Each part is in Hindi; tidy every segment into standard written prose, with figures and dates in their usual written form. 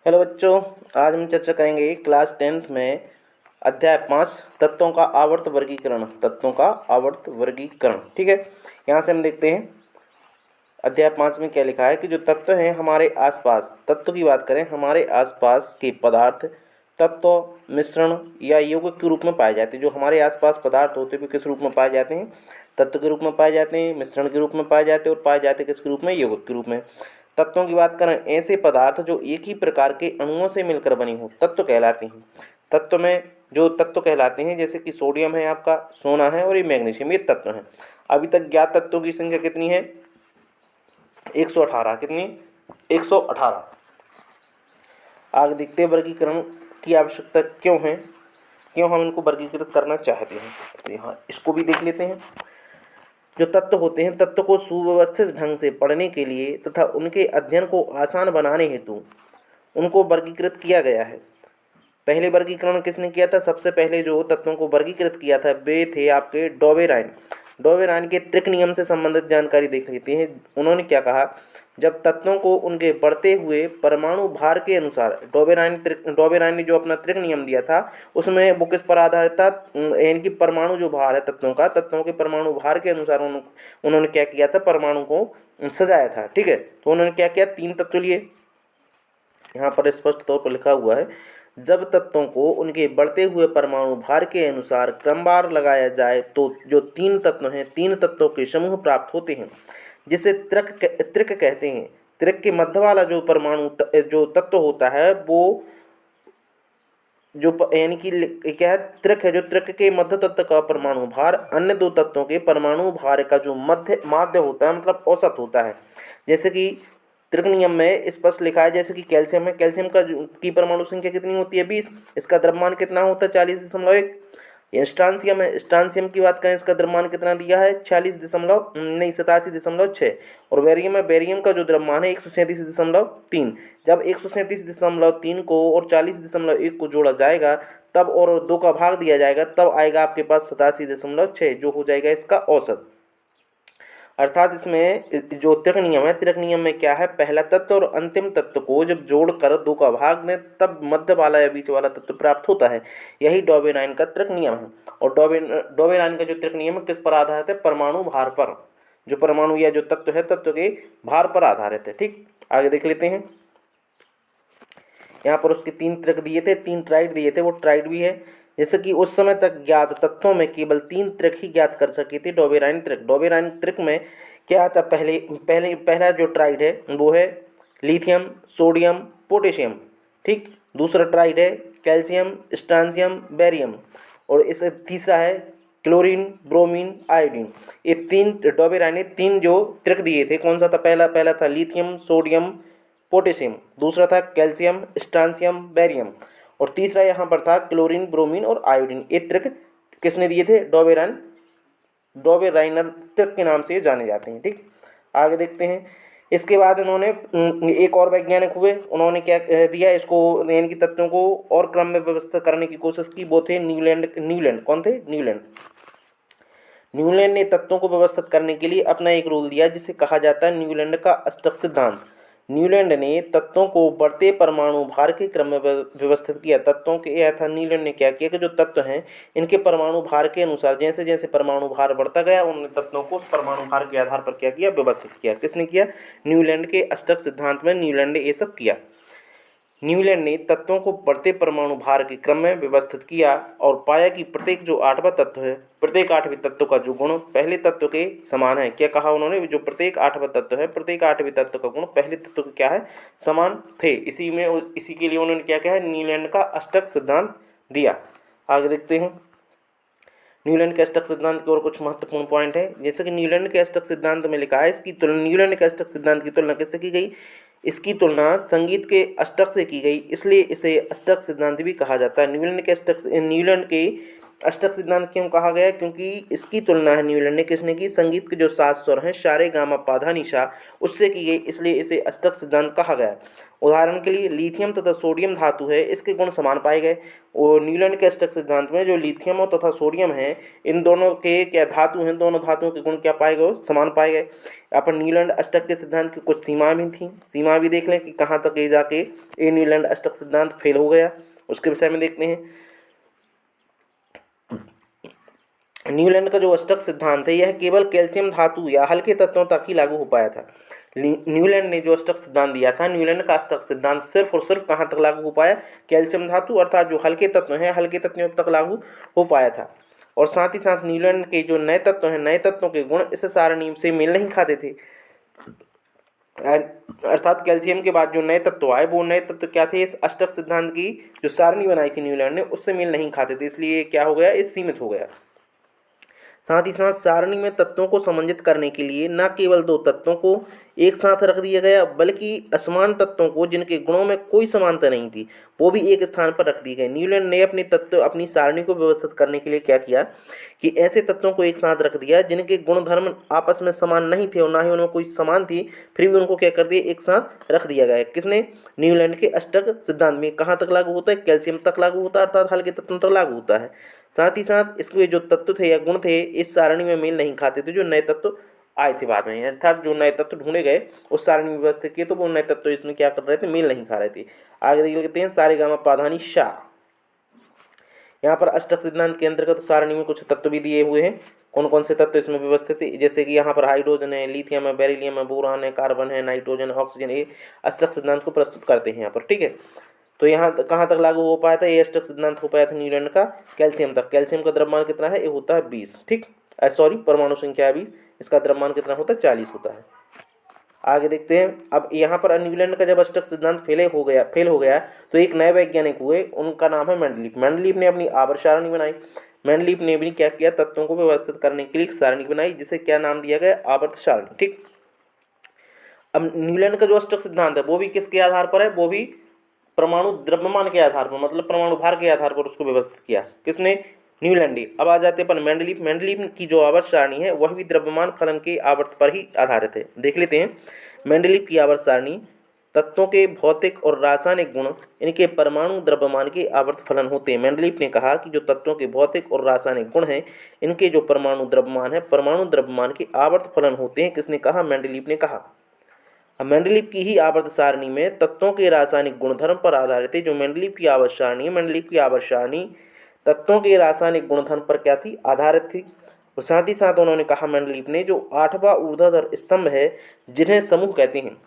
हेलो बच्चों। आज हम चर्चा करेंगे क्लास 10th में अध्याय 5 तत्वों का आवर्त वर्गीकरण। तत्वों का आवर्त वर्गीकरण, ठीक है। यहाँ से हम देखते हैं अध्याय 5 में क्या लिखा है कि जो तत्व हैं हमारे आसपास, तत्व की बात करें, हमारे आसपास के पदार्थ तत्व मिश्रण या यौगिक के रूप में पाए जाते हैं। जो हमारे आसपास पदार्थ होते हैं वे किस रूप में पाए जाते हैं? तत्व के रूप में पाए जाते हैं, मिश्रण के रूप में पाए जाते हैं और पाए जाते हैं किसके रूप में? यौगिक के रूप में। तत्वों की बात करें, ऐसे पदार्थ जो एक ही प्रकार के अणुओं से मिलकर बने हों तत्व कहलाते हैं। तत्व में जो तत्व कहलाते हैं, जैसे कि सोडियम है, आपका सोना है, और ये मैग्नीशियम, ये तत्व हैं। अभी तक ज्ञात तत्वों की संख्या कितनी है? 118। कितनी? 118। आगे देखते हैं वर्गीकरण की आवश्यकता क्यों है, क्यों हम इनको वर्गीकृत करना चाहते हैं। तो यहाँ इसको भी देख लेते हैं। जो तत्व होते हैं, तत्व को सुव्यवस्थित ढंग से पढ़ने के लिए तथा उनके अध्ययन को आसान बनाने हेतु उनको वर्गीकृत किया गया है। पहले वर्गीकरण किसने किया था? सबसे पहले जो तत्वों को वर्गीकृत किया था वे थे आपके डोबेराइन। डोबेराइन के त्रिक नियम से संबंधित जानकारी देख लेते हैं। उन्होंने क्या कहा? जब तत्वों को उनके बढ़ते हुए परमाणु भार के अनुसार, डोबेराइन ने जो अपना त्रिक नियम दिया था उसमें वो किस पर आधारित था? इनकी परमाणु जो भार है तत्वों का, तत्वों के परमाणु भार के अनुसार उन्होंने क्या किया था? परमाणु को सजाया था, ठीक है। तो उन्होंने क्या किया? 3 तत्व लिए। यहाँ पर स्पष्ट तौर पर लिखा हुआ है, जब तत्वों को उनके बढ़ते हुए परमाणु भार के अनुसार क्रमवार लगाया जाए तो जो 3 तत्व हैं, 3 तत्वों के समूह प्राप्त होते हैं, जिसे त्रिक कहते हैं। त्रिक के मध्य वाला जो परमाणु जो तत्व होता है वो जो यानी कि क्या है? त्रिक है। जो त्रिक के मध्य तत्व का परमाणु भार अन्य 2 तत्वों के परमाणु भार का जो माध्य होता है, मतलब औसत होता है। जैसे कि त्रिक नियम में स्पष्ट लिखा है, जैसे कि कैल्शियम है, कैल्शियम का की परमाणु संख्या कितनी होती है? 20। इसका द्रव्यमान कितना होता है? 40.1। ये स्ट्रांसियम है, स्ट्रांसियम की बात करें, इसका द्रव्यमान कितना दिया है? 87.6। और बेरियम है, बेरियम का जो द्रव्यमान है 137.3। जब 137.3 को और 40.1 को जोड़ा जाएगा तब और 2 का भाग दिया जाएगा, तब आएगा आपके पास 87.6, जो हो जाएगा इसका औसत। अर्थात इसमें जो त्रिक नियम है, त्रिक नियम में क्या है? पहला तत्व और अंतिम तत्व को जब जोड़कर 2 का भाग दें तब मध्य वाला या बीच वाला तत्व प्राप्त होता है। यही डोबेराइन का त्रिक नियम है। और डोबेराइन का जो त्रिक नियम है किस पर आधारित है? परमाणु भार पर। जो परमाणु या जो तत्व है तत्व के भार पर आधारित है, ठीक। आगे देख लेते हैं। यहाँ पर उसके 3 त्रिक दिए थे, 3 ट्राइड दिए थे, वो ट्राइड भी है। जैसे कि उस समय तक ज्ञात तत्वों में केवल 3 त्रिक ही ज्ञात कर सके थे डोबेराइन त्रिक। डोबेराइन त्रिक में क्या आता? पहला जो ट्राइड है वो है लिथियम, सोडियम, पोटेशियम, ठीक। दूसरा ट्राइड है कैल्शियम, स्ट्रांसियम, बेरियम। और इस तीसरा है क्लोरीन, ब्रोमीन, आयोडीन। ये 3 डोबेराइन ने 3 जो त्रिक दिए थे, कौन सा था? पहला था लिथियम, सोडियम, पोटेशियम। दूसरा था कैल्शियम, स्ट्रांसियम, बेरियम। और तीसरा यहाँ पर था क्लोरीन, ब्रोमीन और आयोडीन। ये त्रिक किसने दिए थे? डोबेराइनर त्रिक के नाम से जाने जाते हैं, ठीक। आगे देखते हैं। इसके बाद उन्होंने एक और वैज्ञानिक हुए, उन्होंने क्या दिया इसको, यानी कि तत्वों को और क्रम में व्यवस्थित करने की कोशिश की। वो थे न्यूलैंड। कौन थे? न्यूलैंड ने तत्वों को व्यवस्थित करने के लिए अपना एक रूल दिया जिसे कहा जाता है न्यूलैंड का अष्टक सिद्धांत। न्यूलैंड ने तत्वों को बढ़ते परमाणु भार के क्रम में व्यवस्थित किया। तत्वों के यह था, न्यूलैंड ने क्या किया कि जो तत्व हैं इनके परमाणु भार के अनुसार जैसे जैसे परमाणु भार बढ़ता गया उन्होंने तत्वों को उस परमाणु भार के आधार पर क्या किया? व्यवस्थित किया। किसने किया? न्यूलैंड के अष्टक सिद्धांत में न्यूलैंड ने ये सब किया। न्यूलैंड ने तत्वों को बढ़ते परमाणु भार के क्रम में व्यवस्थित किया और पाया कि प्रत्येक जो 8वां तत्व है, प्रत्येक 8वें तत्व का जो गुण पहले तत्व के समान है। क्या कहा उन्होंने? जो प्रत्येक 8वां तत्व है, प्रत्येक 8वें तत्व का गुण पहले तत्व के क्या है? समान थे। इसी के लिए उन्होंने क्या किया है? न्यूलैंड का अष्टक सिद्धांत दिया। आगे देखते हैं न्यूलैंड के अष्टक सिद्धांत के और कुछ महत्वपूर्ण पॉइंट है। जैसे कि न्यूलैंड के अष्टक सिद्धांत में लिखा है, इसकी तुलना न्यूलैंड के अष्टक सिद्धांत की तुलना किससे की गई? इसकी तुलना संगीत के अष्टक से की गई, इसलिए इसे अष्टक सिद्धांत भी कहा जाता है। न्यूलैंड के अष्टक सिद्धांत क्यों कहा गया? क्योंकि इसकी तुलना है न्यूलैंड ने किसने की? संगीत के जो 7 स्वर हैं सा रे गा मा पा धा नि सा, उससे की गई, इसलिए इसे अष्टक सिद्धांत कहा गया। उदाहरण के लिए लिथियम तथा सोडियम धातु है, इसके गुण समान पाए गए। और न्यूलैंड के अष्टक सिद्धांत में जो लिथियम और तथा सोडियम है, इन दोनों के क्या धातु हैं, दोनों धातुओं के गुण क्या पाए गए? समान पाए गए। यहाँ पर न्यूलैंड अष्टक के सिद्धांत की कुछ सीमा भी थी, सीमा भी देख लें कि कहाँ तक ये जाके ये न्यूलैंड अष्टक सिद्धांत फेल हो गया, उसके विषय में देखते हैं। न्यूलैंड का जो अष्टक सिद्धांत है यह केवल कैल्शियम धातु या हल्के तत्वों तक ही लागू हो पाया था। न्यूलैंड ने जो अष्टक सिद्धांत दिया था, न्यूलैंड का अष्टक सिद्धांत सिर्फ और सिर्फ कहाँ तक लागू हो पाया? कैल्शियम धातु अर्थात जो हल्के तत्व हैं, हल्के तत्वों तक लागू हो पाया था। और साथ ही साथ न्यूलैंड के जो नए तत्व हैं, नए तत्वों के गुण इस सारणी से मेल नहीं खाते थे। अर्थात कैल्शियम के बाद जो नए तत्व आए, वो नए तत्व क्या थे? इस अष्टक सिद्धांत की जो सारणी बनाई थी न्यूलैंड ने, उससे मेल नहीं खाते थे, इसलिए क्या हो गया? इस सीमित हो गया। साथ ही साथ सारणी में तत्वों को समंजित करने के लिए न केवल 2 तत्वों को एक साथ रख दिया गया, बल्कि असमान तत्वों को जिनके गुणों में कोई समानता नहीं थी, वो भी एक स्थान पर रख दिए गए। न्यूलैंड ने अपनी सारणी को व्यवस्थित करने के लिए क्या किया कि ऐसे तत्वों को एक साथ रख दिया जिनके गुणधर्म आपस में समान नहीं थे और ना ही उनमें कोई समान थी, फिर भी उनको क्या कर दिया? एक साथ रख दिया गया। किसने? न्यूलैंड के अष्टक सिद्धांत में। कहाँ तक लागू होता है? कैल्शियम तक लागू होता है, अर्थात हल्के तत्वों तक लागू होता है। साथ ही साथ इसके जो तत्व थे या गुण थे, इस सारणी में मेल नहीं खाते थे जो नए तत्व आए थे बाद में, अर्थात जो नए तत्व ढूंढे गए उस सारणी में व्यवस्थित किए, तो वो नए तत्व इसमें क्या कर रहे थे? मेल नहीं खा रहे थे। आगे देख लेते हैं सा रे गा मा पा धा नि सा। यहाँ पर अष्टक सिद्धांत के अंतर्गत सारणी में कुछ तत्व भी दिए हुए हैं। कौन कौन से तत्व इसमें व्यवस्थित है? जैसे कि यहाँ पर हाइड्रोजन है, लिथियम है, बेरिलियम है, बोरान है, कार्बन है, नाइट्रोजन, ऑक्सीजन, ये अष्टक सिद्धांत को प्रस्तुत करते हैं यहाँ पर। ठीक है, तो यहाँ कहाँ तक लागू हो पाया था? ये अष्टक सिद्धांत हो पाया था न्यूलैंड का कैल्शियम तक। कैल्शियम का द्रव्यमान कितना है? ये होता है 20। ठीक, सॉरी, परमाणु संख्या है 20, इसका द्रव्यमान कितना होता है? 40 होता है। आगे देखते हैं। अब यहाँ पर न्यूलैंड का जब अष्टक सिद्धांत फेल हो गया तो एक नए वैज्ञानिक हुए, उनका नाम है मेंडलीफ। मेंडलीफ ने अपनी आवर्त सारणी बनाई। मेंडलीफ ने भी क्या किया? तत्वों को व्यवस्थित करने के लिए एक सारणी बनाई, जिसे क्या नाम दिया गया? आवर्त सारणी। ठीक, अब न्यूलैंड का जो अष्टक सिद्धांत है वो भी किसके आधार पर है? वो भी परमाणु द्रव्यमान के आधार पर, मतलब परमाणु भार के आधार पर उसको व्यवस्थित किया। किसने? न्यूलैंड ने। अब आ जाते हैं मेंडलीफ। मेंडलीफ की जो आवर्त सारणी है वह भी द्रव्यमान फलन के आवर्त पर ही आधारित है। देख लेते हैं मेंडलीफ की आवर्त सारणी। तत्वों के भौतिक और रासायनिक गुण इनके परमाणु द्रव्यमान के आवर्त फलन होते हैं। मेंडलीफ ने कहा कि जो तत्वों के भौतिक और रासायनिक गुण हैं, इनके जो परमाणु द्रव्यमान है, परमाणु द्रव्यमान के आवर्त फलन होते हैं। किसने कहा? मेंडलीफ ने कहा। अब मेंडलीफ की ही आवर्त सारणी में तत्वों के रासायनिक गुणधर्म पर आधारित है। जो मेंडलीफ की आवर्त सारणी है, मेंडलीफ की आवर्त सारणी तत्वों के रासायनिक गुणधर्म पर क्या थी? आधारित थी। और साथ ही साथ उन्होंने कहा मेंडलीफ ने, जो 8वां ऊर्ध्वाधर स्तंभ है, जिन्हें समूह कहते हैं,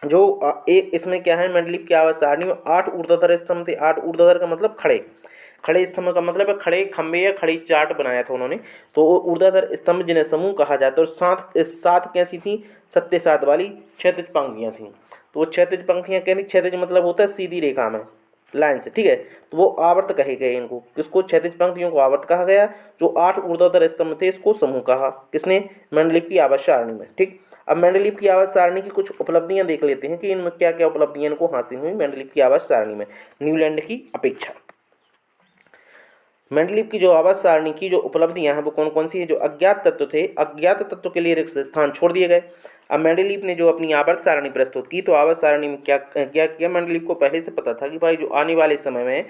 जो एक इसमें क्या है? मेंडलीफ की आवर्त सारणी में 8 ऊर्ध्वाधर स्तंभ थे। 8 ऊर्ध्वाधर का मतलब खड़े, खड़े स्तंभ का मतलब है खड़े खंबे या खड़ी चार्ट बनाया था उन्होंने। तो ऊर्ध्वाधर स्तंभ जिन्हें समूह कहा जाता है, और सात कैसी थी? 7 वाली क्षैतिज पंक्तियां थी। तो वो क्षैतिज पंक्तियां कहती, क्षैतिज मतलब होता है सीधी रेखा में, लाइन से। ठीक है, तो वो आवर्त कहे गए इनको। किसको? क्षैतिज पंक्तियों को आवर्त कहा गया। जो 8 ऊर्ध्वाधर स्तंभ थे, इसको समूह कहा। किसने? मेंडलीफ की आवर्त सारणी में। ठीक, अब मेंडलीफ की आवर्त सारणी की कुछ उपलब्धियां देख लेते हैं कि इनमें क्या क्या उपलब्धियां इनको हासिल हुई मेंडलीफ की आवर्त सारणी में न्यूलैंड की अपेक्षा। मेंडलीफ की जो आवर्त सारणी की जो उपलब्धियां हैं वो कौन कौन सी है? जो अज्ञात तत्व थे, अज्ञात तत्व के लिए रिक्त स्थान छोड़ दिए गए। अब मेंडलीफ ने जो अपनी आवर्त सारणी प्रस्तुत की, तो आवर्त सारणी में क्या किया? मेंडलीफ को पहले से पता था कि भाई जो आने वाले समय में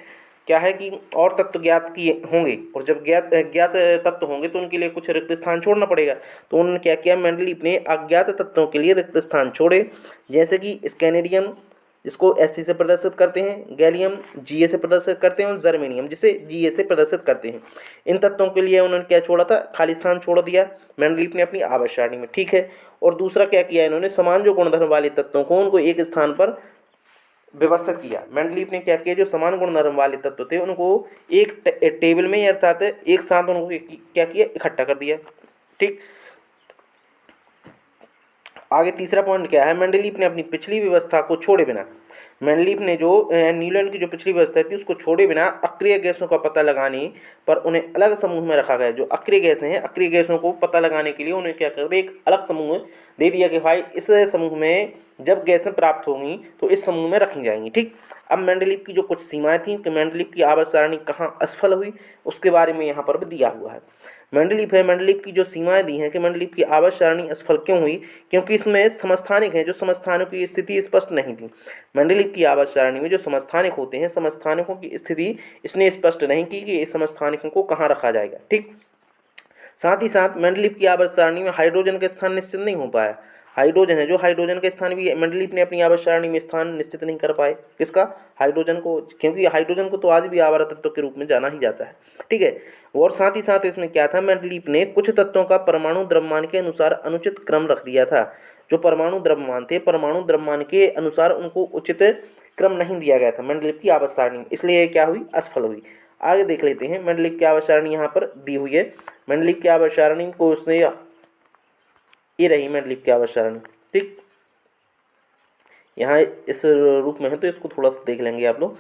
क्या है कि और तत्व ज्ञात किए होंगे, और जब ज्ञात तत्व होंगे तो उनके लिए कुछ रिक्त स्थान छोड़ना पड़ेगा। तो उन्होंने क्या किया? मेंडलीफ ने अज्ञात तत्वों के लिए रिक्त स्थान छोड़े, जैसे कि स्कैनेडियम, जिसको Sc से प्रदर्शित करते हैं, गैलियम Ga से प्रदर्शित करते हैं, और जर्मेनियम जिसे Ga से प्रदर्शित करते हैं। इन तत्वों के लिए उन्होंने क्या छोड़ा था? खाली स्थान छोड़ दिया मेंडलीफ ने अपनी आवर्त सारणी में। ठीक है, और दूसरा क्या किया इन्होंने? समान जो गुणधर्म वाले तत्वों को उनको एक स्थान पर व्यवस्थित किया। मेंडलीफ ने क्या किया? जो समान गुणधर्म वाले तत्व थे उनको एक टेबल में, अर्थात एक साथ उनको क्या किया? इकट्ठा कर दिया। ठीक, आगे तीसरा पॉइंट क्या है? मेंडलीफ ने अपनी पिछली व्यवस्था को छोड़े बिना, मेंडलीफ ने जो न्यूलैंड की जो पिछली व्यवस्था थी उसको छोड़े बिना अक्रिय गैसों का पता लगाने पर उन्हें अलग समूह में रखा गया। जो अक्रिय गैसें हैं, अक्रिय गैसों को पता लगाने के लिए उन्हें क्या कर दिया? एक अलग समूह दे दिया कि भाई इस समूह में जब गैसें प्राप्त होंगी तो इस समूह में रखी जाएंगी। ठीक, अब मेंडलीव की जो कुछ सीमाएं थी कि मेंडलीव की आवर्त सारणी कहाँ असफल हुई, उसके बारे में यहाँ पर भी दिया हुआ है। मेंडलीव की जो सीमाएं दी हैं कि मेंडलीव की आवर्त सारणी असफल क्यों हुई, क्योंकि इसमें समस्थानिक हैं, जो समस्थानिकों की स्थिति स्पष्ट नहीं थी। मेंडलीव की आवर्त सारणी में जो समस्थानिक होते हैं, समस्थानिकों की स्थिति इसने स्पष्ट नहीं की कि इस समस्थानिकों को कहाँ रखा जाएगा। ठीक, साथ ही साथ मेंडलीव की आवर्त सारणी में हाइड्रोजन का स्थान निश्चित नहीं हो पाया। हाइड्रोजन है, जो हाइड्रोजन का स्थान भी मेंडलीव ने अपनी आवर्त सारणी में स्थान निश्चित नहीं कर पाए। किसका? हाइड्रोजन को, क्योंकि हाइड्रोजन को तो आज भी आवर्त तत्व के रूप में जाना ही जाता है। ठीक है, और साथ ही साथ इसमें क्या था, मेंडलीव ने कुछ तत्वों का परमाणु द्रव्यमान के अनुसार अनुचित क्रम रख दिया था। जो परमाणु द्रव्यमान थे, परमाणु द्रव्यमान के अनुसार उनको उचित क्रम नहीं दिया गया था मेंडलीव की आवर्त सारणी, इसलिए क्या हुई, असफल हुई। आगे देख लेते हैं, मेंडलीव की आवर्त सारणी यहाँ पर दी हुई है। मेंडलीव की आवर्त सारणी को उसने, ये रही मेंडलीव की आवर्त सारणी। ठीक, यहाँ इस रूप में है तो इसको थोड़ा सा देख लेंगे आप लोग।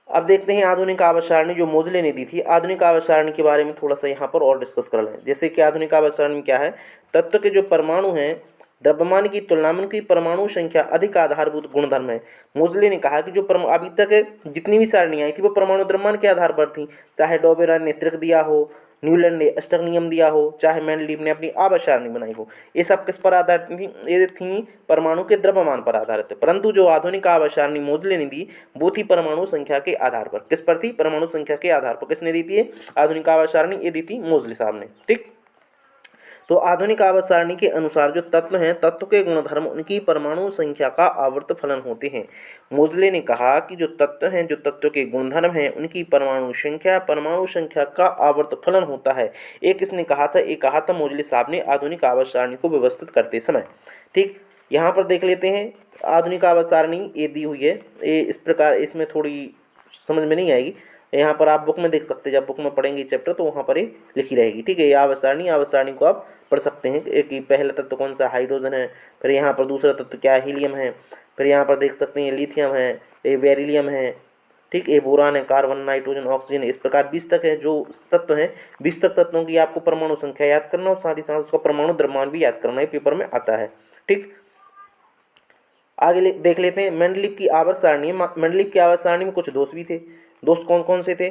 अब देखते हैं आधुनिक आवर्त सारणी जो मोजले ने दी थी। आधुनिक आवर्त सारणी के बारे में थोड़ा सा यहाँ पर और डिस्कस कर लें। जैसे कि आधुनिक आवर्त सारणी में क्या है, तत्व के जो परमाणु हैं द्रव्यमान की तुलना में उनकी परमाणु संख्या अधिक आधारभूत गुणधर्म है। मोजले ने कहा कि जो अभी तक जितनी भी सारणियाँ आई थी वो परमाणु द्रव्यमान के आधार पर थी, चाहे डॉबेरा ने त्रिक दिया हो, न्यूलैंड ने अष्टक नियम दिया हो, चाहे मेंडलीव ने अपनी आवर्त सारणी बनाई हो, ये सब किस पर आधारित थी, ये थी परमाणु के द्रव्यमान पर आधारित है। परंतु जो आधुनिक आवर्त सारणी मोजले ने दी वो थी परमाणु संख्या के आधार पर। किस पर थी? परमाणु संख्या के आधार पर। किसने दी थी आधुनिक आवर्त सारणी? ये दी थी मोजले साहब ने। ठीक, तो आधुनिक आवर्त सारणी के अनुसार जो तत्व हैं, तत्व के गुणधर्म उनकी परमाणु संख्या का आवर्त फलन होते हैं। मोजले ने कहा कि जो तत्व हैं, जो तत्व के गुणधर्म हैं, उनकी परमाणु संख्या का आवर्त फलन होता है। एक किसने कहा था? एक कहा था मोजले साहब ने आधुनिक आवर्त सारणी को व्यवस्थित करते समय। ठीक, यहाँ पर देख लेते हैं आधुनिक आवर्त सारणी ये दी हुई है, ये इस प्रकार, इसमें थोड़ी समझ में नहीं आएगी, यहाँ पर आप बुक में देख सकते हैं, जब बुक में पढ़ेंगे चैप्टर तो वहाँ पर ये लिखी रहेगी। ठीक है, ये आवर्त सारणी को आप पढ़ सकते हैं कि पहला तत्व कौन सा, हाइड्रोजन है, फिर यहाँ पर दूसरा तत्व क्या है, हीलियम है, फिर यहाँ पर देख सकते हैं लिथियम है, ये बेरिलियम है, ठीक, ये बोरान है, कार्बन, नाइट्रोजन, ऑक्सीजन, इस प्रकार 20 तक है जो तत्व हैं। 20 तक तत्वों की आपको परमाणु संख्या याद करना और साथ ही साथ उसका परमाणु द्रव्यमान भी याद करना, ये पेपर में आता है। ठीक, आगे देख लेते हैं मेंडलीव की आवर्त सारणी। मेंडलीव की आवर्त सारणी में कुछ दोष भी थे। दोष कौन कौन से थे?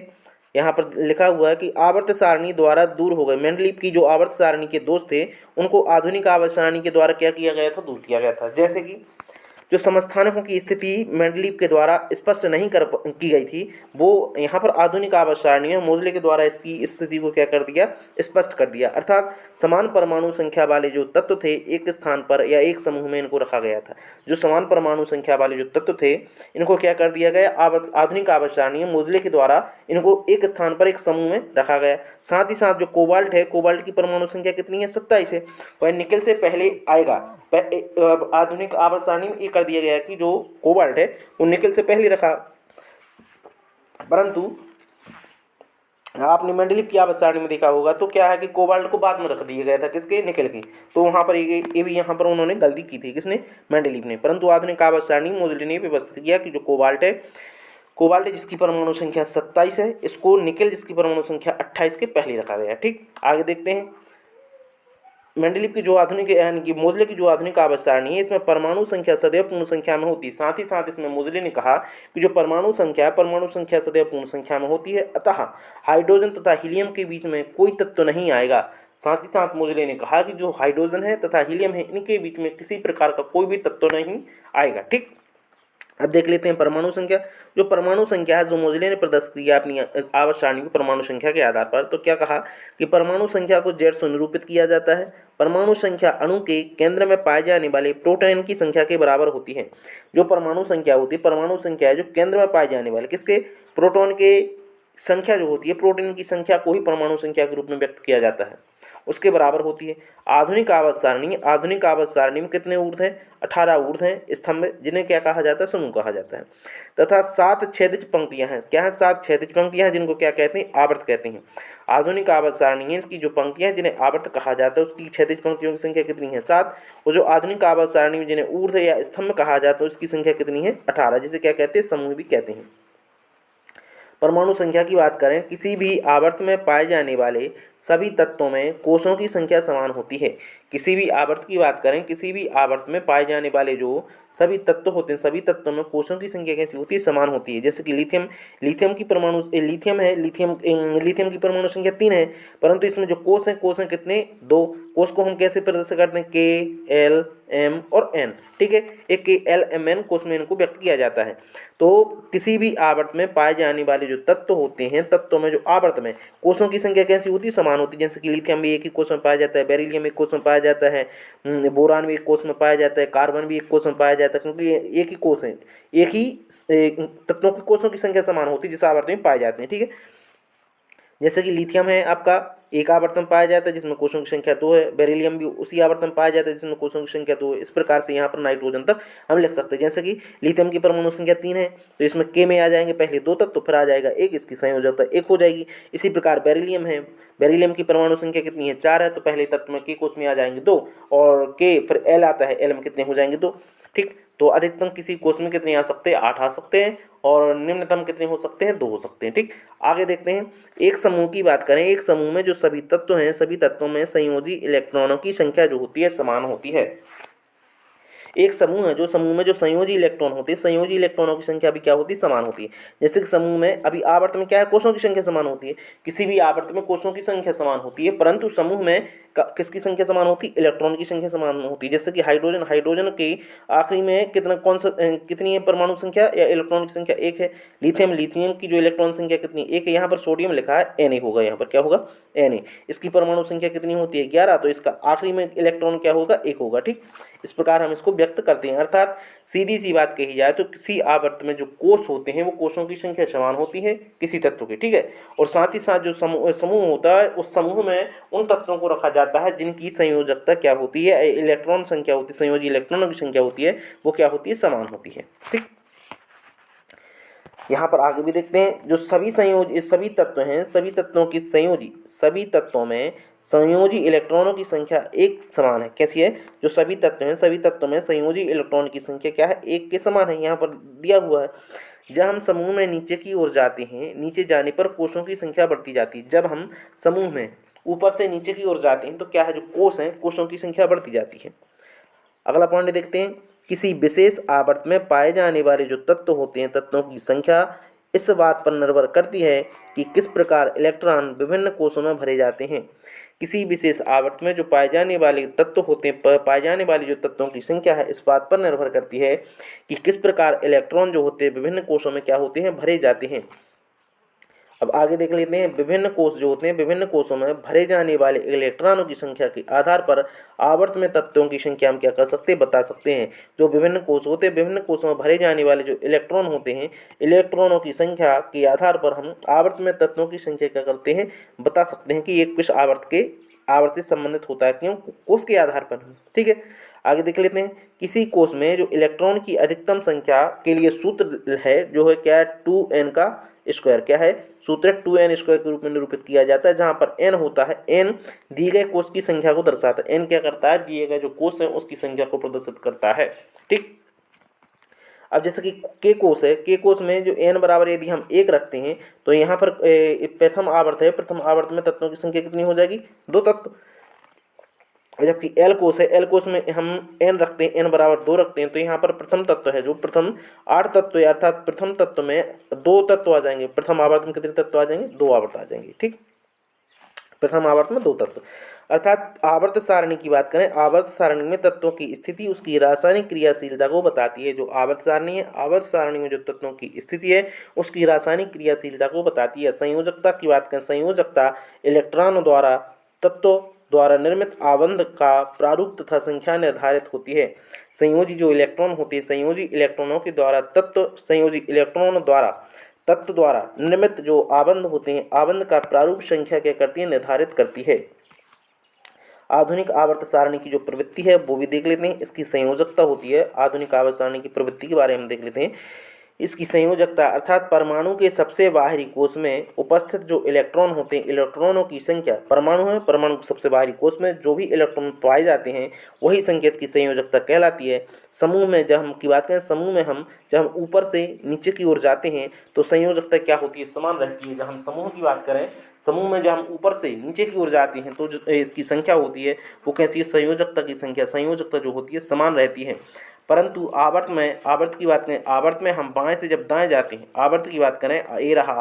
यहाँ पर लिखा हुआ है कि आवर्त सारणी द्वारा दूर हो गए। मेंडलीव की जो आवर्त सारणी के दोष थे उनको आधुनिक आवर्त सारणी के द्वारा क्या किया गया था? दूर किया गया था। जैसे कि जो समस्थानिकों की स्थिति मेंडलीव के द्वारा स्पष्ट नहीं की गई थी, वो यहाँ पर आधुनिक आवर्त सारणी में मोजले के द्वारा इसकी स्थिति को क्या कर दिया? स्पष्ट कर दिया। अर्थात समान परमाणु संख्या वाले जो तत्व थे एक स्थान पर या एक समूह में इनको रखा गया था। जो समान परमाणु संख्या वाले जो तत्व थे इनको क्या कर दिया गया? आधुनिक आवर्त सारणी में मोजले के द्वारा इनको एक स्थान पर एक समूह में रखा गया। साथ ही साथ जो कोबाल्ट है, कोबाल्ट की परमाणु संख्या कितनी है? 27 है, वह निकल से पहले आएगा। आधुनिक आवर्त सारणी में ये कर दिया गया कि जो कोबाल्ट है वो निकल से पहले रखा। परंतु आपने मेंडलीव की आवर्त सारणी में देखा होगा तो क्या है कि कोबाल्ट को बाद में रख दिया गया था, किसके? निकल की। तो वहाँ पर ये भी यहाँ पर उन्होंने गलती की थी, किसने? मेंडलीव ने। परंतु आधुनिक आवर्त सारणी मोजले ने व्यवस्थित किया कि जो कोबाल्ट है जिसकी परमाणु संख्या 27 है, इसको निकल जिसकी परमाणु संख्या 28 के पहले रखा गया। ठीक, आगे देखते हैं मेंडलीव की जो आधुनिक यानी कि मोजले की जो आधुनिक आवर्त सारणी है, इसमें परमाणु संख्या सदैव पूर्ण संख्या में होती है। साथ ही साथ इसमें मोजले ने कहा कि जो परमाणु संख्या सदैव पूर्ण संख्या में होती है, अतः हाइड्रोजन तथा हीलियम के बीच में कोई तत्व नहीं आएगा। साथ ही साथ मोजले ने कहा कि जो हाइड्रोजन है तथा हीलियम है इनके बीच में किसी प्रकार का कोई भी तत्व नहीं आएगा। ठीक, अब देख लेते हैं परमाणु संख्या। जो परमाणु संख्या है जो मोजले ने प्रदर्शित किया अपनी आवर्त सारणी को परमाणु संख्या के आधार पर, तो क्या कहा कि परमाणु संख्या को Z से निरूपित किया जाता है। परमाणु संख्या अणु के केंद्र में पाए जाने वाले प्रोटॉन की संख्या के बराबर होती है। जो परमाणु संख्या होती है, परमाणु संख्या है जो केंद्र में पाए जाने वाले किसके? प्रोटॉन के संख्या जो होती है, प्रोटॉन की संख्या को ही परमाणु संख्या के रूप में व्यक्त किया जाता है, उसके बराबर होती है। आधुनिक आवर्त सारणी में कितने ऊर्ध्व हैं? 18 ऊर्ध्व हैं स्तंभ, जिन्हें क्या कहा जाता है? समूह कहा जाता है। तथा 7 क्षैतिज पंक्तियां हैं। क्या है? 7 क्षैतिज पंक्तियां हैं, जिनको क्या कहते हैं? आवर्त कहते हैं। आधुनिक आवर्त सारणी है, इसकी जो पंक्तियां जिन्हें आवर्त कहा जाता है उसकी क्षैतिज पंक्तियों की संख्या कितनी है? 7। और जो आधुनिक आवर्त सारणी में जिन्हें ऊर्ध्व या स्तंभ कहा जाता है उसकी संख्या कितनी है? 18, जिसे क्या कहते हैं? समूह भी कहते हैं। परमाणु संख्या की बात करें, किसी भी आवर्त में पाए जाने वाले सभी तत्वों में कोषों की संख्या समान होती है। किसी भी आवर्त की बात करें, किसी भी आवर्त में पाए जाने वाले जो सभी तत्व होते हैं, सभी तत्वों में कोषों की संख्या कैसी होती है? समान होती है। जैसे कि लिथियम की परमाणु लिथियम की परमाणु संख्या 3 है, परंतु इसमें जो कोष हैं कितने? 2। कोष को हम कैसे प्रदर्शित करते हैं? के, एल, एम और एन। ठीक है, एक के, एल, एम, एन कोष में इनको व्यक्त किया जाता है। तो किसी भी आवर्त में पाए जाने वाले जो तत्व होते हैं, तत्वों में जो आवर्त में कोषों की संख्या कैसी होती है? समान होती है। जैसे कि लिथियम भी एक ही कोष में पाया जाता है, बेरिलियम एक कोष में पाया जाता है, बोरान भी एक कोष में पाया जाता है, कार्बन भी एक कोष में पाया जाता है, क्योंकि ये एक ही कोष है, एक ही तत्वों की कोषों की संख्या समान होती है जिस आवर्त में पाए जाते हैं। ठीक है, जैसे कि लिथियम है आपका एक आवर्त में पाया जाता है जिसमें कोषों की संख्या 2 है, बेरिलियम भी उसी आवर्त में पाया जाता है जिसमें कोषों की संख्या 2 है। इस प्रकार से यहाँ पर नाइट्रोजन तक हम लिख सकते हैं। जैसे कि लिथियम की परमाणु संख्या 3 है, तो इसमें के में आ जाएंगे पहले 2 तत्व, तो फिर आ जाएगा 1, इसकी संयोजकता 1 हो जाएगी। इसी प्रकार बेरिलियम है, बेरिलियम की परमाणु संख्या कितनी है? 4 है, तो पहले तत्व में के कोष में आ जाएंगे 2, और के फिर एल आता है, एल में कितने हो जाएंगे? 2। ठीक, तो अधिकतम किसी कोष में कितने आ सकते हैं? 8 आ सकते हैं, और निम्नतम कितने हो सकते हैं? 2 हो सकते हैं। ठीक, आगे देखते हैं। एक समूह की बात करें, एक समूह में जो सभी तत्व हैं, सभी तत्वों में संयोजी इलेक्ट्रॉनों की संख्या जो होती है समान होती है। एक समूह है, जो समूह में जो संयोजी इलेक्ट्रॉन होते हैं, संयोजी इलेक्ट्रॉनों की संख्या भी क्या होती है? समान होती है। जैसे कि समूह में अभी आवर्त में क्या है? कोषों की संख्या समान होती है। किसी भी आवर्त में कोषों की संख्या समान होती है, परंतु समूह में किसकी संख्या समान होती है? इलेक्ट्रॉन की संख्या समान होती है। जैसे कि हाइड्रोजन के आखिरी में कितनी है परमाणु संख्या या इलेक्ट्रॉन की संख्या? 1 है। लिथियम की जो इलेक्ट्रॉन संख्या कितनी? 1 है। यहाँ पर सोडियम लिखा है, Na होगा, यहाँ पर क्या होगा? Na। इसकी परमाणु संख्या कितनी होती है? 11, तो इसका आखिरी में इलेक्ट्रॉन क्या होगा? 1 होगा। ठीक, इस प्रकार हम इसको व्यक्त करते हैं। अर्थात सीधी सी बात कही जाए तो किसी आवर्त में जो कोष होते हैं वो कोषों की संख्या समान होती है किसी तत्व की। ठीक है, और साथ ही साथ जो समूह होता है, उस समूह में उन तत्वों को रखा जाता है जिनकी संयोजकता क्या होती है? इलेक्ट्रॉन संख्या होती है, संयोजी इलेक्ट्रॉनों की संख्या होती है, वो क्या होती है? समान होती है। ठीक, यहाँ पर आगे भी देखते हैं। जो सभी तत्व हैं, सभी तत्वों की सभी तत्वों में संयोजी इलेक्ट्रॉनों की संख्या एक समान है। कैसी है? जो सभी तत्व हैं, सभी तत्वों में संयोजी इलेक्ट्रॉन की संख्या क्या है? 1 के समान है। यहाँ पर दिया हुआ है। जब हम समूह में नीचे की ओर जाते हैं, नीचे जाने पर कोषों की संख्या बढ़ती जाती है। जब हम समूह में ऊपर से नीचे की ओर जाते हैं तो क्या है? जो कोष हैं, कोषों की संख्या बढ़ती जाती है। अगला पॉइंट देखते हैं। किसी विशेष आवर्त में पाए जाने वाले जो तत्व होते हैं, तत्वों की संख्या इस बात पर निर्भर करती है कि किस प्रकार इलेक्ट्रॉन विभिन्न कोषों में भरे जाते हैं। किसी विशेष आवर्त में जो पाए जाने वाले तत्व होते हैं, पाए जाने वाली जो तत्वों की संख्या है, इस बात पर निर्भर करती है कि किस प्रकार इलेक्ट्रॉन जो होते हैं विभिन्न कोषों में क्या होते हैं? भरे जाते हैं। अब आगे देख लेते हैं। विभिन्न कोष जो होते हैं, विभिन्न कोषों में भरे जाने वाले इलेक्ट्रॉनों की संख्या के आधार पर आवर्त में तत्वों की संख्या हम क्या कर सकते हैं? बता सकते हैं। जो विभिन्न कोष होते हैं, विभिन्न कोषों में भरे जाने वाले जो इलेक्ट्रॉन होते हैं, इलेक्ट्रॉनों की संख्या के आधार पर हम आवर्त में तत्वों की संख्या क्या करते हैं? बता सकते हैं कि ये किस आवर्त से संबंधित होता है। क्यों? कोष के आधार पर। ठीक है, आगे देख लेते हैं। किसी कोष में जो इलेक्ट्रॉन की अधिकतम संख्या के लिए सूत्र है, जो है क्या है? 2n का स्क्वायर। क्या है? सूत्र 2n स्क्वायर के रूप में निरूपित किया जाता है, जहां पर n होता है, n दिए गए कोष की संख्या को दर्शाता है। n क्या करता है? दिए गए जो कोष है उसकी संख्या को प्रदर्शित करता है। ठीक, अब जैसे कि के कोष है, के कोष में जो n बराबर यदि हम 1 रखते हैं तो यहाँ पर प्रथम आवर्त है, प्रथम आवर्त में तत्वों की संख्या कितनी हो जाएगी? 2 तत्व। जबकि एल कोष है, एल कोष में हम n रखते हैं, n बराबर 2 रखते हैं, तो यहाँ पर प्रथम तत्व है, जो प्रथम 8 तत्व है, अर्थात प्रथम तत्व में 2 तत्व आ जाएंगे। प्रथम आवर्त में कितने तत्व आ जाएंगे? 2 आवर्त आ जाएंगे। ठीक, प्रथम आवर्त में 2 तत्व। अर्थात आवर्त सारणी की बात करें, आवर्त सारणी में तत्वों की स्थिति उसकी रासायनिक क्रियाशीलता को बताती है। जो आवर्त सारणी है, आवर्त सारणी में जो तत्वों की स्थिति है उसकी रासायनिक क्रियाशीलता को बताती है। संयोजकता की बात करें, संयोजकता इलेक्ट्रॉनों द्वारा तत्वों द्वारा निर्मित आबंध का प्रारूप तथा संख्या निर्धारित होती है। संयोजी जो इलेक्ट्रॉन होते हैं, संयोजी इलेक्ट्रॉनों के द्वारा संयोजी इलेक्ट्रॉनों द्वारा तत्व द्वारा निर्मित जो आबंध होते हैं, आबंध का प्रारूप संख्या क्या करती है? निर्धारित करती है। आधुनिक आवर्त सारणी की जो प्रवृत्ति है वो भी देख लेते हैं। इसकी संयोजकता होती है। आधुनिक आवर्त सारणी की प्रवृत्ति के बारे में देख लेते हैं। इसकी संयोजकता अर्थात परमाणु के सबसे बाहरी कोष में उपस्थित जो इलेक्ट्रॉन होते हैं, इलेक्ट्रॉनों की संख्या, परमाणु है, परमाणु के सबसे बाहरी कोष में जो भी इलेक्ट्रॉन पाए जाते हैं वही संख्या इसकी संयोजकता कहलाती है। समूह में जब हम की बात करें, समूह में हम जब हम ऊपर से नीचे की ओर जाते हैं तो संयोजकता क्या होती है, समान रहती है। जब हम समूह की बात करें, समूह में जब हम ऊपर से नीचे की ओर जाते हैं तो जो इसकी संख्या होती है वो कैसी है, संयोजकता की संख्या, संयोजकता जो होती है समान रहती है। परंतु आवर्त की बात करें, आवर्त में हम बाएं से जब दाएं जाते हैं, आवर्त की बात करें, ये रहा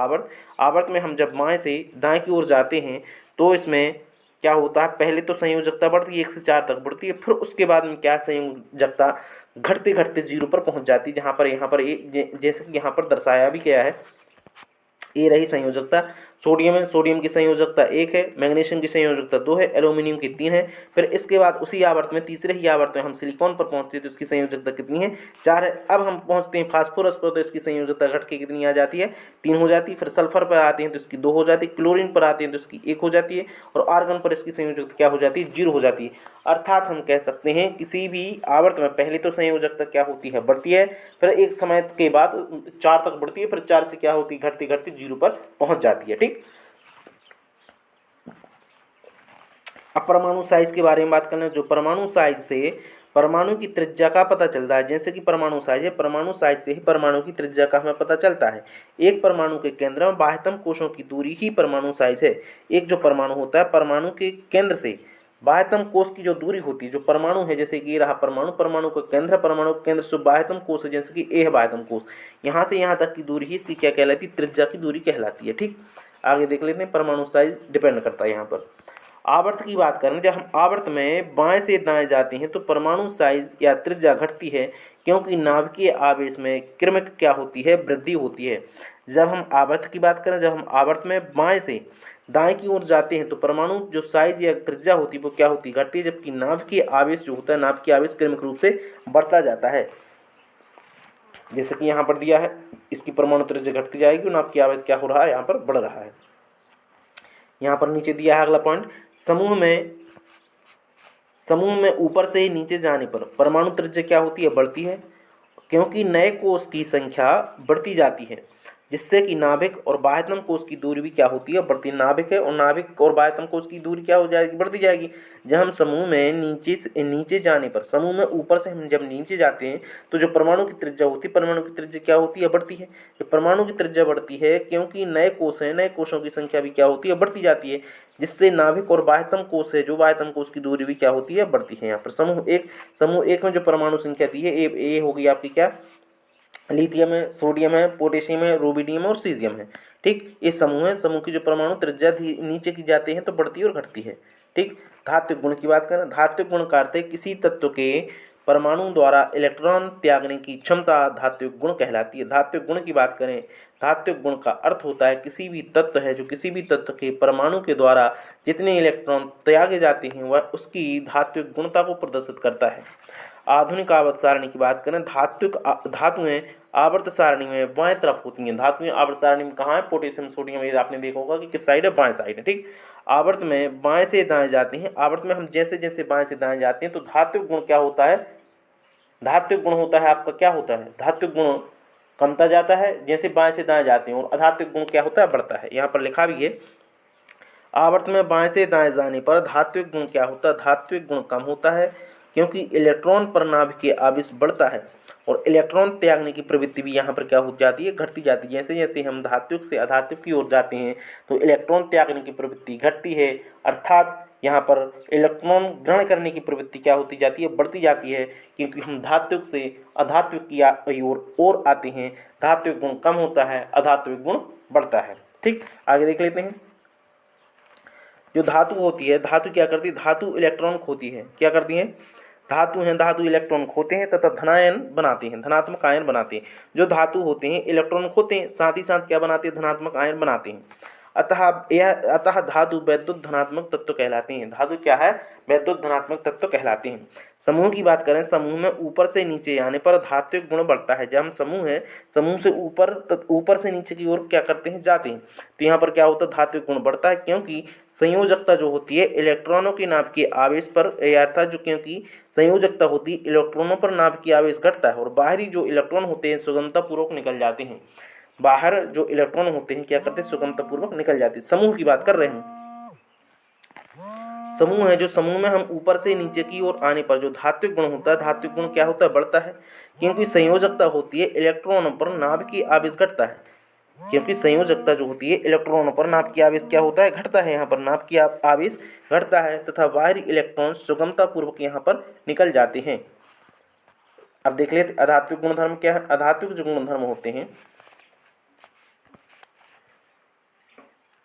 आवर्त में हम जब बाएं से दाएं की ओर जाते हैं तो इसमें क्या होता है, पहले तो संयोजकता बढ़ती है 1 से 4 तक बढ़ती है, फिर उसके बाद में क्या संयोजकता घटते घटते 0 पर पहुंच जाती है। जहाँ पर जैसे कि यहाँ पर दर्शाया भी गया है, ये रही संयोजकता। सोडियम है, सोडियम की संयोजकता 1 है, मैग्नीशियम की संयोजकता 2 है, एल्यूमिनियम की 3 है। फिर इसके बाद उसी आवर्त में, तीसरे ही आवर्त में हम सिलिकॉन पर पहुंचते हैं तो इसकी संयोजकता कितनी है, 4 है। अब हम पहुंचते हैं फास्फोरस पर तो इसकी संयोजकता घट के कितनी आ जाती है, 3 हो जाती है। फिर सल्फर पर आते हैं तो इसकी 2 हो जाती है, क्लोरीन पर आते हैं तो इसकी 1 हो जाती है, और आर्गन पर इसकी संयोजकता क्या हो जाती है, 0 हो जाती है। अर्थात हम कह सकते हैं किसी भी आवर्त में पहले तो संयोजकता क्या होती है, बढ़ती है, फिर एक समय के बाद 4 तक बढ़ती है, फिर 4 से क्या होती है, घटते घटते 0 पर पहुंच जाती है। ठीक, अब परमाणु साइज के बारे में बात करना है। जो परमाणु साइज से परमाणु की त्रिज्या का पता चलता है, जैसे कि परमाणु साइज है, परमाणु साइज से ही परमाणु की त्रिज्या का हमें पता चलता है। एक परमाणु के केंद्र में बाह्यतम कोशों की दूरी ही परमाणु साइज है। एक जो परमाणु होता है, परमाणु के केंद्र से बाह्यतम कोश की जो दूरी होती है, जो परमाणु है, जैसे कि ये रहा परमाणु, परमाणु का केंद्र, परमाणु के केंद्र से बाह्यतम कोश है, जैसे कि ए है बाह्यतम कोश, यहाँ से यहाँ तक की दूरी ही इसकी क्या कहलाती है, त्रिज्या की दूरी कहलाती है। ठीक, आगे देख लेते हैं, परमाणु साइज डिपेंड करता है यहाँ पर। आवर्त की बात करें, जब हम आवर्त में बाएं से दाएं जाते हैं तो परमाणु साइज या त्रिज्या घटती है, क्योंकि नाभिकीय आवेश में क्रमिक क्या होती है, वृद्धि होती है। जब हम आवर्त की बात करें, जब हम आवर्त में बाएं से दाएं की ओर जाते हैं तो परमाणु जो साइज या त्रिज्या होती है वो क्या होती है, घटती है, जबकि नाभिकीय आवेश जो होता है, नाभिकीय आवेश क्रमिक रूप से बढ़ता जाता है। जैसे कि यहाँ पर दिया है, इसकी परमाणु त्रिज्या घटती जाएगी और नाभिकीय आवेश क्या हो रहा है, यहाँ पर बढ़ रहा है। यहाँ पर नीचे दिया है अगला पॉइंट, समूह में ऊपर से नीचे जाने पर परमाणु त्रिज्या क्या होती है, बढ़ती है, क्योंकि नए कोश की संख्या बढ़ती जाती है, जिससे कि नाभिक और बाह्यतम कोश की दूरी भी क्या होती है, बढ़ती। नाभिक है और नाभिक और बाह्यतम कोश की दूरी क्या हो जाएगी, बढ़ती जाएगी। जब हम समूह में नीचे जाने पर, समूह में ऊपर से हम जब नीचे जाते हैं तो जो परमाणु की त्रिज्या होती है, परमाणु की त्रिज्या क्या होती है, बढ़ती है। जो परमाणु की त्रिज्या बढ़ती है क्योंकि नए कोश हैं, नए कोशों की संख्या भी क्या होती है, बढ़ती जाती है, जिससे नाभिक और बाह्यतम कोश है, जो बाह्यतम कोश की दूरी भी क्या होती है, बढ़ती है। यहाँ पर समूह एक में जो परमाणु संख्या दी है, ए होगी आपकी क्या, लिथियम है, सोडियम है, पोटेशियम है, रूबिडियम और सीजियम है। ठीक, ये समूह है। समूह की जो परमाणु त्रिज्या नीचे की जाते हैं तो बढ़ती और घटती है। ठीक, धात्विक गुण की बात करें, धात्विक गुण का अर्थ है किसी तत्व के परमाणु द्वारा इलेक्ट्रॉन त्यागने की क्षमता धात्विक गुण कहलाती है। धात्विक गुण की बात करें, धात्विक गुण का अर्थ होता है किसी भी तत्व है, जो किसी भी तत्व के परमाणु के द्वारा जितने इलेक्ट्रॉन त्यागे जाते हैं वह उसकी धात्विक गुणता को प्रदर्शित करता है। आधुनिक आवर्त सारणी की बात करें, धातुएं आवर्त सारणी में बाएं तरफ होती हैं। धातुएं आवर्त सारणी में कहाँ है, पोटेशियम, सोडियम, ये आपने देखा होगा कि किस साइड है, बाएं साइड है। ठीक, आवर्त में बाएं से दाएं जाते हैं। आवर्त में हम जैसे जैसे बाएं से दाएं जाते हैं तो धात्विक गुण क्या होता है, धात्विक गुण होता है आपका क्या होता है, धात्विक गुण कमता जाता है जैसे बाएं से दाएं जाते हैं, और अधात्विक गुण क्या होता है, बढ़ता है। यहाँ पर लिखा भी है, आवर्त में बाएं से दाएं जाने पर धात्विक गुण क्या होता है, धात्विक गुण कम होता है, क्योंकि इलेक्ट्रॉन पर नाभिकीय आवेश बढ़ता है और इलेक्ट्रॉन त्यागने की प्रवृत्ति भी यहाँ पर क्या हो जाती है, घटती जाती है। जैसे जैसे हम धात्विक से अधात्विक की ओर जाते हैं तो इलेक्ट्रॉन त्यागने की प्रवृत्ति घटती है, अर्थात यहाँ पर इलेक्ट्रॉन ग्रहण करने की प्रवृत्ति क्या होती जाती है, बढ़ती जाती है, क्योंकि हम धात्विक से अधात्विक की ओर आते हैं। धात्विक गुण कम होता है, अधात्विक गुण बढ़ता है। ठीक, आगे देख लेते हैं। जो धातु होती है, धातु क्या करती है, धातु इलेक्ट्रॉन खोती है। क्या करती है, धातु हैं, धातु इलेक्ट्रॉन खोते हैं तथा धनायन बनाते हैं, धनात्मक आयन बनाते हैं। जो धातु होते हैं इलेक्ट्रॉन खोते हैं, साथ ही साथ क्या बनाते हैं, धनात्मक आयन बनाते हैं। अतः धातु वैद्युत धनात्मक तत्व कहलाते हैं। धातु क्या है? वैद्युत धनात्मक तत्व कहलाते हैं। समूह की बात करें, समूह में ऊपर से नीचे आने पर धात्विक गुण बढ़ता है। जब हम समूह है, समूह से ऊपर से नीचे की ओर क्या करते हैं? जाते हैं, तो यहाँ पर क्या होता है? धात्विक गुण बढ़ता है, क्योंकि संयोजकता जो होती है इलेक्ट्रॉनों के नाभ के आवेश पर, अर्थात जो क्योंकि संयोजकता होती है इलेक्ट्रॉनों पर नाभ की आवेश घटता है और बाहरी जो इलेक्ट्रॉन होते हैं सुगमतापूर्वक निकल जाते हैं। बाहर जो इलेक्ट्रॉन होते हैं क्या करते हैं? सुगमतापूर्वक निकल जाते हैं। समूह की बात कर रहे हैं। समूह है, जो समूह में हम ऊपर से नीचे की ओर आने पर जो धात्विक गुण होता है, धात्विक गुण क्या होता है? बढ़ता है, क्योंकि संयोजकता होती है इलेक्ट्रॉनों पर नाभ की आवेश घटता है। क्योंकि संयोजकता जो होती है इलेक्ट्रॉनों पर नाभ की आवेश क्या होता है? घटता है। यहाँ पर नाभ की आवेश घटता है तथा बाहरी इलेक्ट्रॉन सुगमतापूर्वक यहाँ पर निकल जाते हैं। अब देख लेते अधात्विक गुणधर्म क्या है। अधात्विक जो गुणधर्म होते हैं,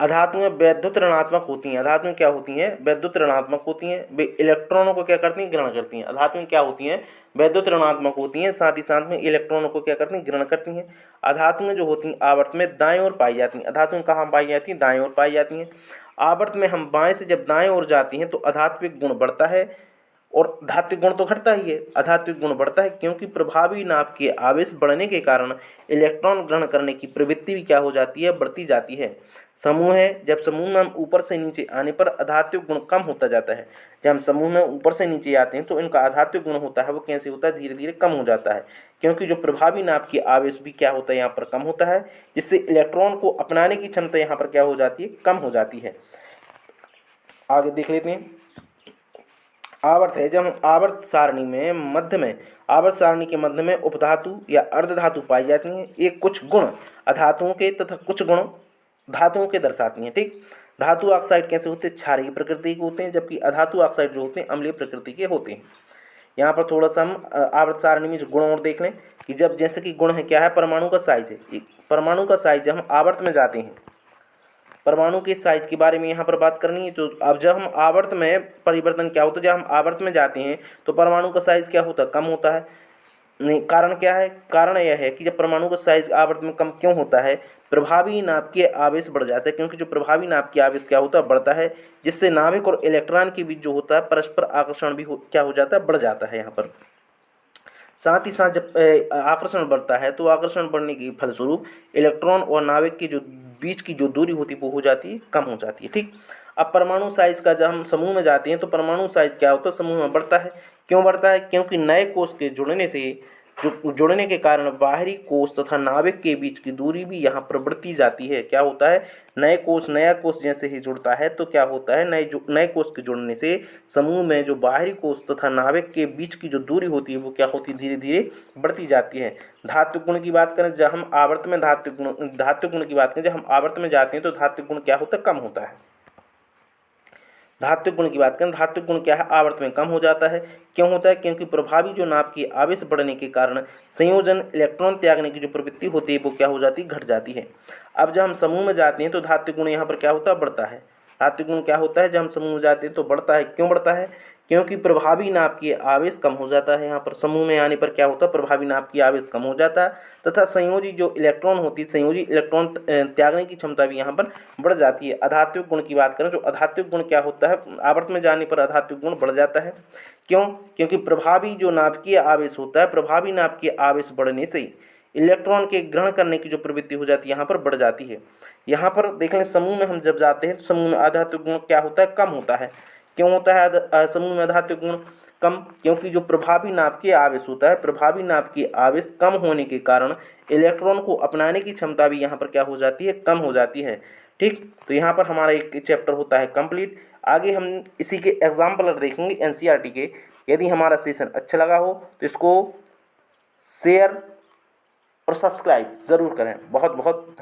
अधातु में वैद्युत ऋणात्मक होती हैं। अधातु में क्या होती हैं? वैद्युत ऋणात्मक होती हैं। वे इलेक्ट्रॉनों को क्या करती हैं? ग्रहण करती हैं। अधातु में क्या होती हैं? वैद्युत ऋणात्मक होती हैं, साथ ही साथ में इलेक्ट्रॉनों को क्या करती हैं? ग्रहण करती हैं। अधातु में जो होती हैं आवर्त में दाएं ओर पाई जाती हैं। अधातु में कहाँ पाई जाती हैं? दाएं ओर पाई जाती हैं। आवर्त में हम बाएं से जब दाएं ओर जाती हैं तो अधात्विक गुण बढ़ता है और धात्विक गुण तो घटता ही है। अधात्विक गुण बढ़ता है क्योंकि प्रभावी नाभ के आवेश बढ़ने के कारण इलेक्ट्रॉन ग्रहण करने की प्रवृत्ति भी क्या हो जाती है? बढ़ती जाती है। समूह है, जब समूह में हम ऊपर से नीचे आने पर अधात्विक गुण कम होता जाता है। जब हम समूह में ऊपर से नीचे आते हैं तो इनका अधात्विक गुण होता है वो कैसे होता है? धीरे धीरे कम हो जाता है, क्योंकि जो प्रभावी नाभ की आवेश भी क्या होता है? यहाँ पर कम होता है, जिससे इलेक्ट्रॉन को अपनाने की क्षमता यहाँ पर क्या हो जाती है? कम हो जाती है। आगे देख लेते हैं। आवर्त है, जब हम आवर्त सारणी में मध्य में, आवर्त सारणी के मध्य में उपधातु या अर्धधातु पाई जाती हैं। ये कुछ गुण अधातुओं के तथा कुछ गुण धातुओं के दर्शाती हैं। ठीक, धातु ऑक्साइड कैसे होते हैं? क्षारीय प्रकृति के होते हैं, जबकि अधातु ऑक्साइड जो होते हैं अम्लीय प्रकृति के होते हैं। यहाँ पर थोड़ा सा हम आवर्त सारणी में जो गुण और देख लें कि जब जैसे कि गुण है क्या है? परमाणु का साइज है। परमाणु का साइज जब हम आवर्त में जाते हैं, परमाणु के साइज के बारे में यहाँ पर बात करनी है। तो अब जब हम आवर्त में परिवर्तन क्या होता है? जब हम आवर्त में जाते हैं तो परमाणु का साइज क्या होता है? कम होता है। नहीं, कारण क्या है? कारण यह है कि जब परमाणु का साइज आवर्त में कम क्यों होता है? प्रभावी नाभ के आवेश बढ़ जाता है, क्योंकि जो प्रभावी नाभ के आवेश क्या होता है? बढ़ता है, जिससे नाभिक और इलेक्ट्रॉन के बीच जो होता है परस्पर आकर्षण भी क्या हो जाता है? बढ़ जाता है यहाँ पर। साथ ही साथ जब आकर्षण बढ़ता है तो आकर्षण बढ़ने के फलस्वरूप इलेक्ट्रॉन और नाभिक के जो बीच की जो दूरी होती है वो हो जाती है, कम हो जाती है। ठीक, अब परमाणु साइज का जब हम समूह में जाते हैं तो परमाणु साइज क्या होता है? समूह में बढ़ता है। क्यों बढ़ता है? क्योंकि नए कोष के जुड़ने से जुड़ने के कारण बाहरी कोष तथा नाभिक के बीच की दूरी भी यहाँ पर बढ़ती जाती है। क्या होता है? नया कोष जैसे ही जुड़ता है तो क्या होता है? नए कोष के जुड़ने से समूह में जो बाहरी कोष तथा नाभिक के बीच की जो दूरी होती है वो क्या होती है? धीरे धीरे बढ़ती जाती है। धात्विक गुण की बात करें, जब हम आवर्त में धात्विक गुण की बात करें, जब हम आवर्त में जाते हैं तो धात्विक गुण क्या होता है? कम होता है। धात्विक गुण की बात करें, धात्विक गुण क्या है? आवर्त में कम हो जाता है। क्यों होता है? क्योंकि प्रभावी जो नाभ की आवेश बढ़ने के कारण संयोजन इलेक्ट्रॉन त्यागने की जो प्रवृत्ति होती है वो क्या हो जाती है? घट जाती है। अब जब हम समूह में जाते हैं तो धात्विक गुण यहाँ पर क्या होता है? बढ़ता है। धात्विक गुण क्या होता है? जब हम समूह में जाते हैं तो बढ़ता है। क्यों बढ़ता है? क्योंकि प्रभावी नाभ की आवेश कम हो जाता है। यहाँ पर समूह में आने पर क्या होता है? प्रभावी नाभ की आवेश कम हो जाता है तथा संयोजी जो इलेक्ट्रॉन होती है, संयोजी इलेक्ट्रॉन त्यागने की क्षमता भी यहाँ पर बढ़ जाती है। अधात्विक गुण की बात करें तो अधात्विक गुण क्या होता है? आवर्त में जाने पर अधात्विक गुण बढ़ जाता है। क्यों? क्योंकि प्रभावी जो नाभिकीय आवेश होता है, प्रभावी नाभ की आवेश बढ़ने से इलेक्ट्रॉन के ग्रहण करने की जो प्रवृत्ति हो जाती है यहाँ पर बढ़ जाती है। यहाँ पर देख लें, समूह में हम जब जाते हैं तो समूह में अधात्विक गुण क्या होता है? कम होता है। क्यों होता है समूह में अधात्विक गुण कम? क्योंकि जो प्रभावी नाभ के आवेश होता है, प्रभावी नाभ की आवेश कम होने के कारण इलेक्ट्रॉन को अपनाने की क्षमता भी यहाँ पर क्या हो जाती है? कम हो जाती है। ठीक, तो यहाँ पर हमारा एक चैप्टर होता है कंप्लीट। आगे हम इसी के एग्जाम्पल देखेंगे एनसीईआरटी के। यदि हमारा सेशन अच्छा लगा हो तो इसको शेयर और सब्सक्राइब ज़रूर करें। बहुत बहुत